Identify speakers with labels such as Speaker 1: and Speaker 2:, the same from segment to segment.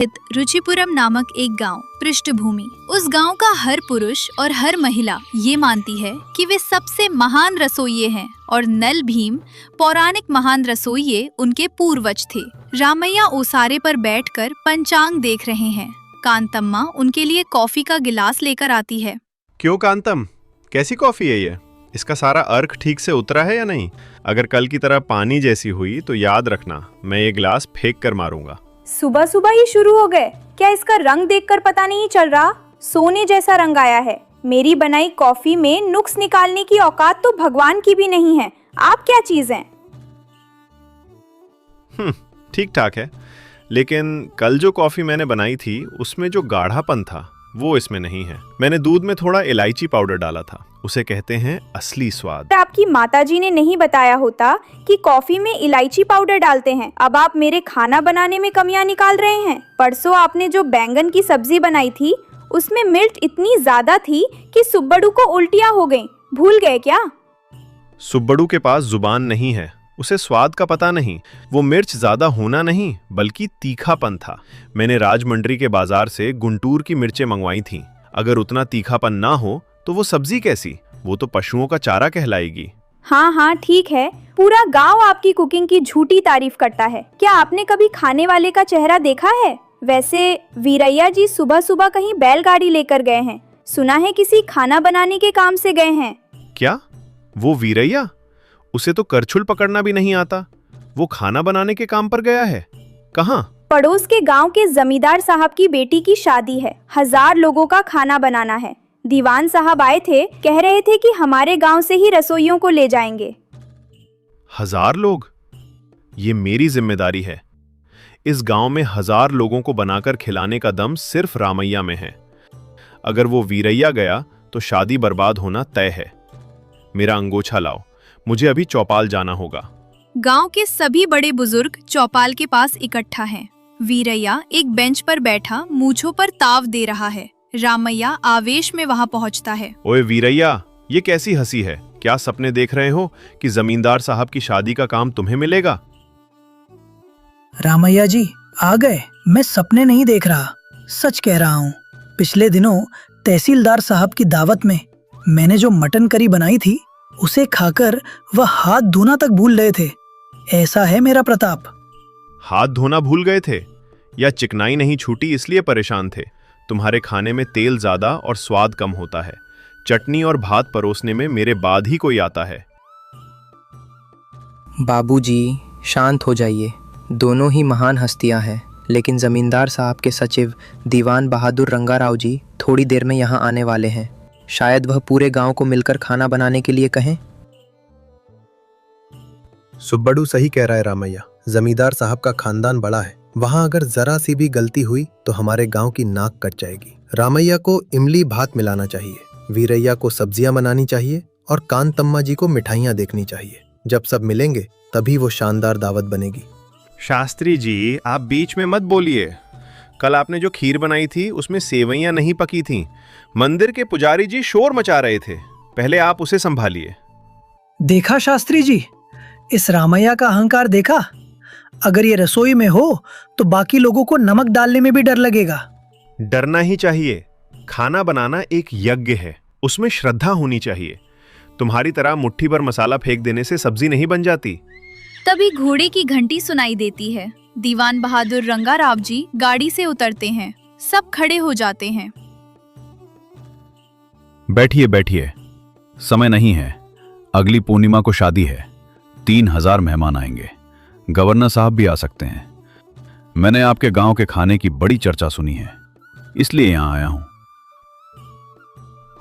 Speaker 1: रुचिपुरम नामक एक गांव। पृष्ठभूमि। उस गांव का हर पुरुष और हर महिला ये मानती है कि वे सबसे महान रसोइये हैं और नल भीम पौराणिक महान रसोइये उनके पूर्वज थे। रामैया ओसारे पर बैठकर पंचांग देख रहे हैं। कांतम्मा उनके लिए कॉफी का गिलास लेकर आती है।
Speaker 2: क्यों कांतम, कैसी कॉफी है ये? इसका सारा अर्क ठीक से उतरा है या नहीं? अगर कल की तरह पानी जैसी हुई तो याद रखना, मैं ये गिलास फेंक कर मारूंगा।
Speaker 3: सुबह सुबह ही शुरू हो गए क्या? इसका रंग देखकर पता नहीं चल रहा, सोने जैसा रंग आया है। मेरी बनाई कॉफी में नुक्स निकालने की औकात तो भगवान की भी नहीं है। आप क्या चीज हैं?
Speaker 2: ठीक ठाक है, लेकिन कल जो कॉफी मैंने बनाई थी उसमें जो गाढ़ापन था वो इसमें नहीं है। मैंने दूध में थोड़ा इलायची पाउडर डाला था, उसे कहते हैं असली स्वाद।
Speaker 3: आपकी माताजी ने नहीं बताया होता कि कॉफी में इलायची पाउडर डालते हैं। अब आप मेरे खाना बनाने में कमियां निकाल रहे हैं। परसों आपने जो बैंगन की सब्जी बनाई थी उसमें मिर्च इतनी ज्यादा थी कि सुब्बड़ू को उल्टियां हो गईं। भूल गए क्या?
Speaker 2: सुब्बड़ू के पास जुबान नहीं है, उसे स्वाद का पता नहीं। वो मिर्च ज्यादा होना नहीं बल्कि तीखापन था। मैंने राजमंड्री के बाजार से गुंटूर की मिर्चें मंगवाई थीं। अगर उतना तीखापन ना हो तो वो सब्जी कैसी? वो तो पशुओं का चारा कहलाएगी।
Speaker 3: हाँ हाँ ठीक है, पूरा गांव आपकी कुकिंग की झूठी तारीफ करता है। क्या आपने कभी खाने वाले का चेहरा देखा है? वैसे वीरैया जी सुबह सुबह कहीं बैलगाड़ी लेकर गए हैं। सुना है किसी खाना बनाने के काम से गए हैं।
Speaker 2: क्या? वो वीरैया? उसे तो करछुल पकड़ना भी नहीं आता। वो खाना बनाने के काम पर गया है? कहाँ?
Speaker 3: पड़ोस के गांव के जमींदार साहब की बेटी की शादी है। 1000 लोगों का खाना बनाना है। दीवान साहब आए थे, कह रहे थे कि हमारे गांव से ही रसोइयों को ले जाएंगे।
Speaker 2: 1000 लोग? ये मेरी जिम्मेदारी है। इस गांव में 1000 लोगों को बनाकर खिलाने का दम सिर्फ रामैया में है। अगर वो वीरैया गया तो शादी बर्बाद होना तय है। मेरा अंगोछा लाओ, मुझे अभी चौपाल जाना होगा।
Speaker 1: गांव के सभी बड़े बुजुर्ग चौपाल के पास इकट्ठा हैं। वीरैया एक बेंच पर बैठा मूंछों पर ताव दे रहा है। रामैया आवेश में वहां पहुंचता है।
Speaker 2: ओए वीरैया, ये कैसी हंसी है? क्या सपने देख रहे हो कि जमींदार साहब की शादी का काम तुम्हें मिलेगा?
Speaker 4: रामैया जी आ गए। मैं सपने नहीं देख रहा, सच कह रहा हूँ। पिछले दिनों तहसीलदार साहब की दावत में मैंने जो मटन करी बनाई थी उसे खाकर वह हाथ धोना तक भूल गए थे। ऐसा है मेरा प्रताप।
Speaker 2: हाथ धोना भूल गए थे या चिकनाई नहीं छूटी इसलिए परेशान थे? तुम्हारे खाने में तेल ज्यादा और स्वाद कम होता है। चटनी और भात परोसने में मेरे बाद ही कोई आता है।
Speaker 5: बाबूजी शांत हो जाइए। दोनों ही महान हस्तियां हैं, लेकिन जमींदार साहब के सचिव दीवान बहादुर रंगाराव जी थोड़ी देर में यहाँ आने वाले हैं। शायद वह पूरे गांव को मिलकर खाना बनाने के लिए कहें।
Speaker 6: सुब्बड़ू सही कह रहा है रामैया। जमींदार साहब का खानदान बड़ा है, वहां अगर जरा सी भी गलती हुई तो हमारे गांव की नाक कट जाएगी। रामैया को इमली भात मिलाना चाहिए, वीरैया को सब्जियां बनानी चाहिए और कांतम्मा जी को मिठाइयां देखनी चाहिए। जब सब मिलेंगे तभी वो शानदार दावत बनेगी।
Speaker 2: शास्त्री जी, आप बीच में मत बोलिए। कल आपने जो खीर बनाई थी उसमें सेवइयां नहीं पकी थीं। मंदिर के पुजारी जी शोर मचा रहे थे। पहले आप उसे संभालिए।
Speaker 4: देखा शास्त्री जी, इस रामैया का अहंकार देखा? अगर ये रसोई में हो तो बाकी लोगों को नमक डालने में भी डर लगेगा।
Speaker 2: डरना ही चाहिए। खाना बनाना एक यज्ञ है, उसमें श्रद्धा होनी चाहिए। तुम्हारी तरह मुट्ठी भर मसाला फेंक देने से सब्जी नहीं बन जाती।
Speaker 1: तभी घोड़े की घंटी सुनाई देती है। दीवान बहादुर रंगाराव जी गाड़ी से उतरते हैं। सब खड़े हो जाते हैं।
Speaker 7: बैठिए बैठिए, समय नहीं है। अगली पूर्णिमा को शादी है। 3000 मेहमान आएंगे। गवर्नर साहब भी आ सकते हैं। मैंने आपके गांव के खाने की बड़ी चर्चा सुनी है, इसलिए यहां आया हूं।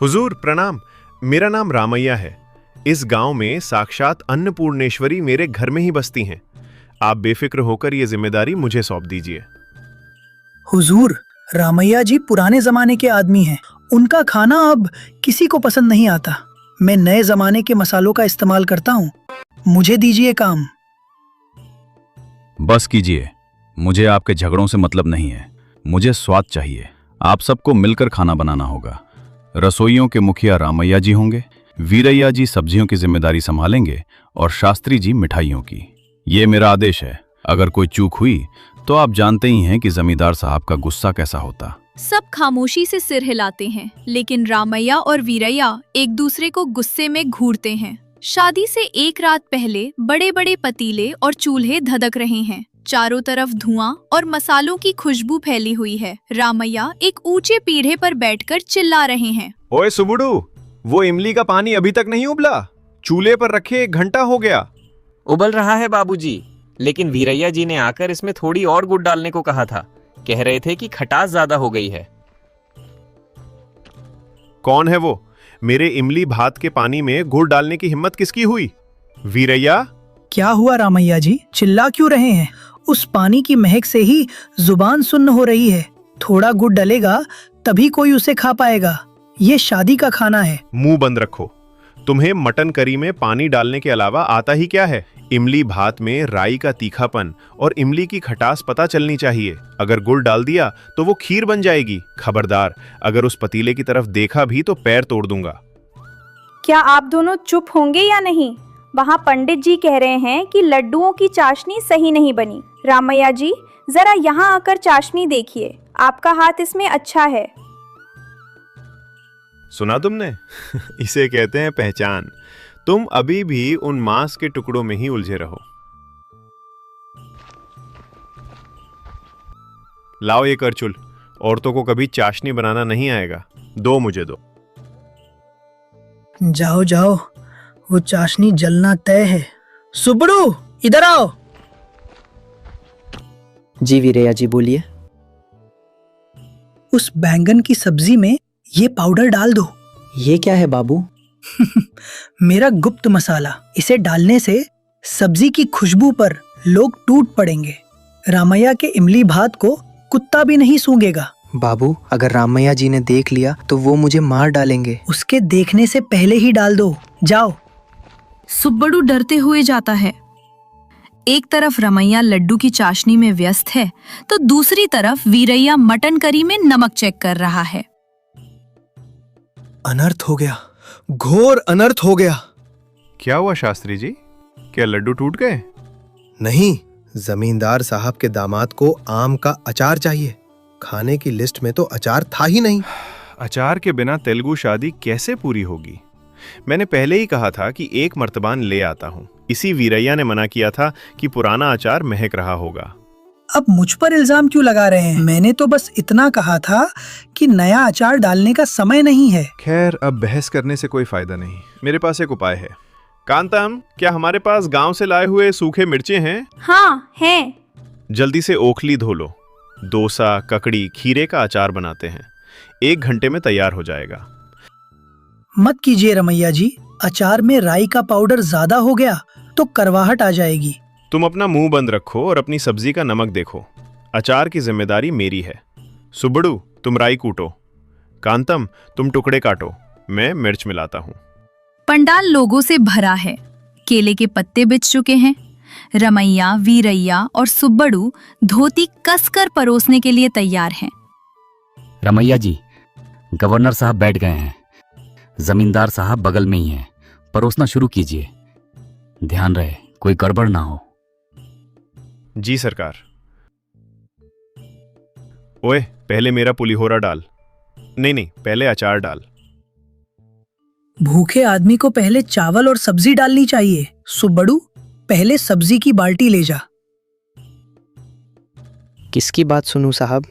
Speaker 2: हुजूर प्रणाम, मेरा नाम रामैया है। इस गांव में साक्षात अन्नपूर्णेश्वरी मेरे घर में ही बसती हैं। आप बेफिक्र होकर ये जिम्मेदारी मुझे सौंप दीजिए।
Speaker 4: हुजूर, रामैया जी पुराने जमाने के आदमी हैं। उनका खाना अब किसी को पसंद नहीं आता। मैं नए जमाने के मसालों का इस्तेमाल करता हूँ। मुझे दीजिए काम।
Speaker 7: बस कीजिए, मुझे आपके झगड़ों से मतलब नहीं है। मुझे स्वाद चाहिए। आप सबको मिलकर खाना बनाना होगा। रसोइयों के मुखिया रामैया जी होंगे, वीरैया जी सब्जियों की जिम्मेदारी संभालेंगे और शास्त्री जी मिठाइयों की। ये मेरा आदेश है। अगर कोई चूक हुई तो आप जानते ही हैं कि जमींदार साहब का गुस्सा कैसा होता।
Speaker 1: सब खामोशी से सिर हिलाते हैं, लेकिन रामैया और वीरैया एक दूसरे को गुस्से में घूरते हैं। शादी से एक रात पहले बड़े बड़े पतीले और चूल्हे धधक रहे हैं। चारों तरफ धुआं और मसालों की खुशबू फैली हुई है। रामैया एक ऊंचे पीढ़े पर बैठकर चिल्ला रहे हैं।
Speaker 2: ओए सुबुडू, वो इमली का पानी अभी तक नहीं उबला? चूल्हे पर रखे 1 घंटा हो गया।
Speaker 8: उबल रहा है बाबूजी, लेकिन वीरैया जी ने आकर इसमें थोड़ी और गुड़ डालने को कहा था। कह रहे थे कि खटास ज्यादा हो गई है।
Speaker 2: कौन है वो? मेरे इमली भात के पानी में गुड़ डालने की हिम्मत किसकी हुई? वीरैया?
Speaker 4: क्या हुआ रामैया जी, चिल्ला क्यों रहे हैं? उस पानी की महक से ही जुबान सुन्न हो रही है। थोड़ा गुड़ डलेगा तभी कोई उसे खा पाएगा। ये शादी का खाना है।
Speaker 2: मुंह बंद रखो। तुम्हें मटन करी में पानी डालने के अलावा आता ही क्या है? इमली भात में राई का तीखापन और इमली की खटास पता चलनी चाहिए। अगर गुड़ डाल दिया तो वो खीर बन जाएगी। खबरदार, अगर उस पतीले की तरफ देखा भी तो पैर तोड़ दूंगा।
Speaker 3: क्या आप दोनों चुप होंगे या नहीं? वहाँ पंडित जी कह रहे हैं कि लड्डुओं की चाशनी सही नहीं बनी। रामैया जी, जरा यहाँ आकर चाशनी देखिए, आपका हाथ इसमें अच्छा है।
Speaker 2: सुना तुमने? इसे कहते हैं पहचान। तुम अभी भी उन मांस के टुकड़ों में ही उलझे रहो। लाओ ये करचुल। औरतों को कभी चाशनी बनाना नहीं आएगा। दो, मुझे दो।
Speaker 4: जाओ जाओ, वो चाशनी जलना तय है। सुबड़ू, इधर आओ।
Speaker 5: जी वीरैया जी, बोलिए।
Speaker 4: उस बैंगन की सब्जी में ये पाउडर डाल दो।
Speaker 5: ये क्या है बाबू?
Speaker 4: मेरा गुप्त मसाला। इसे डालने से सब्जी की खुशबू पर लोग टूट पड़ेंगे। रामैया के इमली भात को कुत्ता भी नहीं सूंघेगा।
Speaker 5: बाबू, अगर रामैया जी ने देख लिया तो वो मुझे मार डालेंगे।
Speaker 4: उसके देखने से पहले ही डाल दो। जाओ।
Speaker 1: सुब्बड़ू डरते हुए जाता है। एक तरफ रमैया लड्डू की चाशनी में व्यस्त है तो दूसरी तरफ वीरैया मटन करी में नमक चेक कर रहा है।
Speaker 6: अनर्थ हो गया, घोर अनर्थ हो गया।
Speaker 2: क्या हुआ शास्त्री जी? क्या लड्डू टूट गए?
Speaker 6: नहीं, जमींदार साहब के दामाद को आम का अचार चाहिए। खाने की लिस्ट में तो अचार था ही नहीं।
Speaker 2: अचार के बिना तेलुगु शादी कैसे पूरी होगी? मैंने पहले ही कहा था कि एक मर्तबान ले आता हूँ। इसी वीरैया ने मना किया था कि पुराना अचार महक रहा होगा।
Speaker 4: अब मुझ पर इल्जाम क्यों लगा रहे हैं? मैंने तो बस इतना कहा था कि नया अचार डालने का समय नहीं है।
Speaker 2: खैर, अब बहस करने से कोई फायदा नहीं। मेरे पास एक उपाय है। कांतम, क्या हमारे पास गांव से लाए हुए सूखे मिर्चे हैं?
Speaker 3: हाँ, हैं।
Speaker 2: जल्दी से ओखली धो लो। डोसा, ककड़ी, खीरे का अचार बनाते हैं। 1 घंटे में तैयार हो जाएगा।
Speaker 4: मत कीजिए रमैया जी, अचार में राई का पाउडर ज्यादा हो गया तो करवाहट आ जाएगी।
Speaker 2: तुम अपना मुंह बंद रखो और अपनी सब्जी का नमक देखो। अचार की जिम्मेदारी मेरी है। सुबड़ू, तुम राई कूटो। कांतम, तुम टुकड़े काटो। मैं मिर्च मिलाता हूँ।
Speaker 1: पंडाल लोगों से भरा है। केले के पत्ते बिछ चुके हैं। रमैया, वीरैया और सुब्बड़ू धोती कसकर परोसने के लिए तैयार हैं।
Speaker 9: रमैया जी, गवर्नर साहब बैठ गए हैं। जमींदार साहब बगल में ही हैं। परोसना शुरू कीजिए। ध्यान रहे कोई गड़बड़ ना हो।
Speaker 2: जी सरकार। ओए, पहले मेरा पुलिहोरा डाल। नहीं, पहले अचार डाल।
Speaker 4: भूखे आदमी को पहले चावल और सब्जी डालनी चाहिए। सुब्बड़ू, पहले सब्जी की बाल्टी ले जा।
Speaker 5: किसकी बात सुनूं साहब?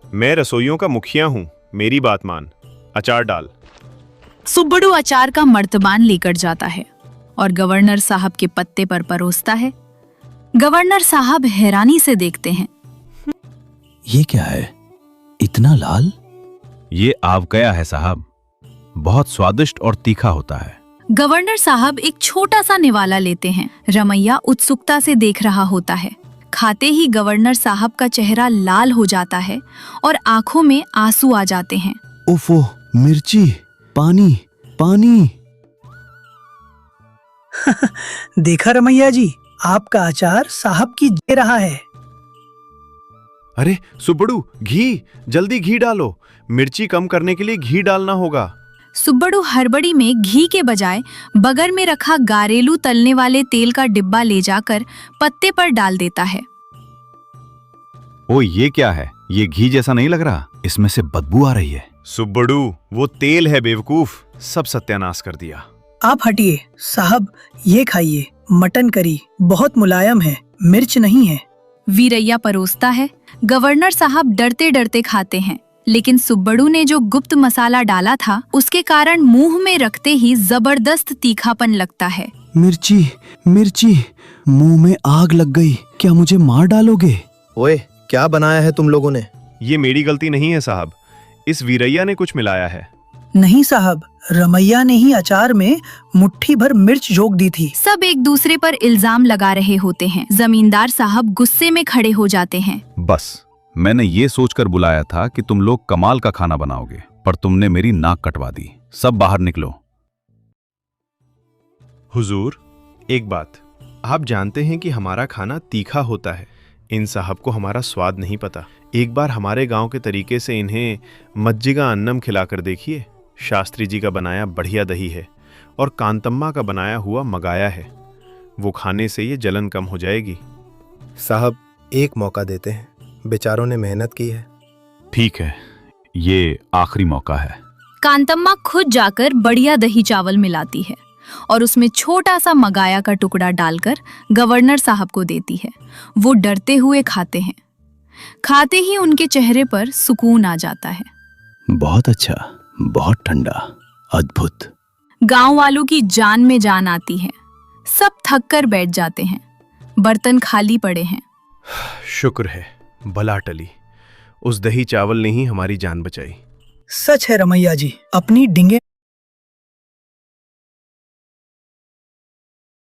Speaker 2: मैं रसोइयों का मुखिया हूँ, मेरी बात मान। अचार डाल।
Speaker 1: सुब्बड़ू अचार का मर्तबान लेकर जाता है और गवर्नर साहब के पत्ते पर परोसता है। गवर्नर साहब हैरानी से देखते हैं।
Speaker 7: ये क्या है, इतना लाल? ये आवकया है साहब, बहुत स्वादिष्ट और तीखा होता है।
Speaker 1: गवर्नर साहब एक छोटा सा निवाला लेते हैं। रमैया उत्सुकता से देख रहा होता है। खाते ही गवर्नर साहब का चेहरा लाल हो जाता है और आंखों में आंसू आ जाते हैं।
Speaker 7: उफो, मिर्ची, पानी, पानी।
Speaker 4: देखा रमैया जी, आपका अचार साहब की दे रहा है।
Speaker 2: अरे सुब्बड़ू, घी, जल्दी घी डालो। मिर्ची कम करने के लिए घी डालना होगा।
Speaker 1: सुब्बड़ू हड़बड़ी में घी के बजाय बगल में रखा गारेलू तलने वाले तेल का डिब्बा ले जाकर पत्ते पर डाल देता है।
Speaker 7: ओ ये क्या है? ये घी जैसा नहीं लग रहा, इसमें से बदबू आ रही है।
Speaker 2: सुब्बड़ू, वो तेल है बेवकूफ, सब सत्यानाश कर दिया।
Speaker 4: आप हटिए साहब, ये खाइए, मटन करी बहुत मुलायम है, मिर्च नहीं है।
Speaker 1: वीरैया परोसता है। गवर्नर साहब डरते डरते खाते हैं, लेकिन सुब्बड़ू ने जो गुप्त मसाला डाला था उसके कारण मुंह में रखते ही जबरदस्त तीखापन लगता है।
Speaker 10: मिर्ची मिर्ची, मुंह में आग लग गई, क्या मुझे मार डालोगे?
Speaker 6: ओए, क्या बनाया है तुम लोगों ने?
Speaker 2: ये मेरी गलती नहीं है साहब, इस वीरैया ने कुछ मिलाया है।
Speaker 4: नहीं साहब, रमैया ने ही अचार में मुट्ठी भर मिर्च झोंक दी थी।
Speaker 1: सब एक दूसरे पर इल्जाम लगा रहे होते हैं। जमींदार साहब गुस्से में खड़े हो जाते हैं।
Speaker 7: बस, मैंने ये सोचकर बुलाया था कि तुम लोग कमाल का खाना बनाओगे, पर तुमने मेरी नाक कटवा दी। सब बाहर निकलो।
Speaker 2: हुजूर, एक बात, आप जानते हैं कि हमारा खाना तीखा होता है। इन साहब को हमारा स्वाद नहीं पता। एक बार हमारे गांव के तरीके से इन्हें मज्जिगा अन्नम खिलाकर देखिए। शास्त्री जी का बनाया बढ़िया दही है और कांतम्मा का बनाया हुआ मगाया है। वो खाने से ये जलन कम हो जाएगी।
Speaker 6: साहब, एक मौका देते हैं, बेचारों ने मेहनत की है।
Speaker 7: ठीक है, ये आखिरी मौका है।
Speaker 1: कांतम्मा खुद जाकर बढ़िया दही चावल मिलाती है और उसमें छोटा सा मगाया का टुकड़ा डालकर गवर्नर साहब को देती है। वो डरते हुए खाते हैं। खाते ही उनके चेहरे पर सुकून आ जाता है।
Speaker 10: बहुत अच्छा, बहुत ठंडा, अद्भुत।
Speaker 1: गांव वालों की जान में जान आती है। सब थक कर बैठ जाते हैं। बर्तन खाली पड़े हैं।
Speaker 2: शुक्र है, भला टली। उस दही चावल ने ही हमारी जान बचाई।
Speaker 4: सच है रमैया जी, अपनी डिंगे